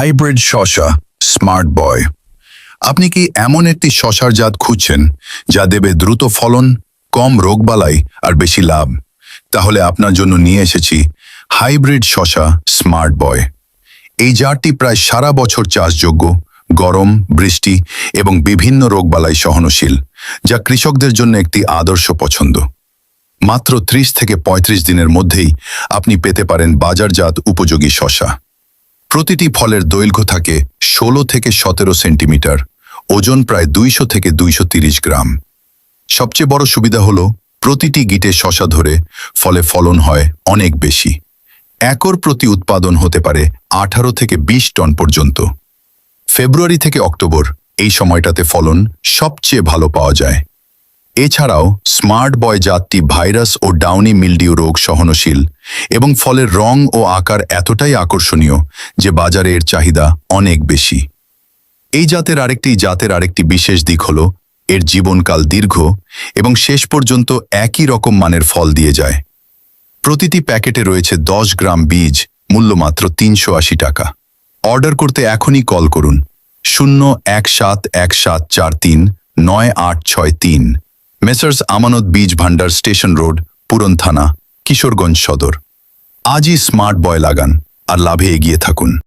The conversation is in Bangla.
হাইব্রিড শসা স্মার্ট বয়। আপনি কি এমন একটি শসার জাত খুঁজছেন যা দেবে দ্রুত ফলন, কম রোগবালাই আর বেশি লাভ? তাহলে আপনার জন্য নিয়ে এসেছি হাইব্রিড শসা স্মার্ট বয়। এই জাতটি প্রায় সারা বছর চাষযোগ্য, গরম, বৃষ্টি এবং বিভিন্ন রোগবালাই সহনশীল, যা কৃষকদের জন্য একটি আদর্শ পছন্দ। মাত্র 30 থেকে 35 দিনের মধ্যেই আপনি পেতে পারেন বাজারজাত উপযোগী শসা। প্রতিটি ফলের দৈর্ঘ্য থাকে 16 থেকে 17 সেন্টিমিটার, ওজন প্রায় 200 থেকে 230 গ্রাম। সবচেয়ে বড় সুবিধা হলো প্রতিটি গিটে শসা ধরে, ফলে ফলন হয় অনেক বেশি। একর প্রতি উৎপাদন হতে পারে 18 থেকে 20 টন পর্যন্ত। ফেব্রুয়ারি থেকে অক্টোবর এই সময়টাতে ফলন সবচেয়ে ভালো পাওয়া যায়। এছাড়াও স্মার্ট বয় জাতটি ভাইরাস ও ডাউনি মিলডিউ রোগ সহনশীল এবং ফলের রং ও আকার এতটাই আকর্ষণীয় যে বাজারে এর চাহিদা অনেক বেশি। এই জাতের আরেকটি বিশেষ দিক হলো এর জীবনকাল দীর্ঘ এবং শেষ পর্যন্ত একই রকম মানের ফল দিয়ে যায়। প্রতিটি প্যাকেটে রয়েছে 10 গ্রাম বীজ, মূল্য মাত্র 380 টাকা। অর্ডার করতে এখনই কল করুন 01717439863। মেসার্স আমানত বীজ ভান্ডার, স্টেশন রোড, পুরন থানা, কিশোরগঞ্জ সদর। আজই স্মার্ট বয় লাগান আর লাভে এগিয়ে থাকুন।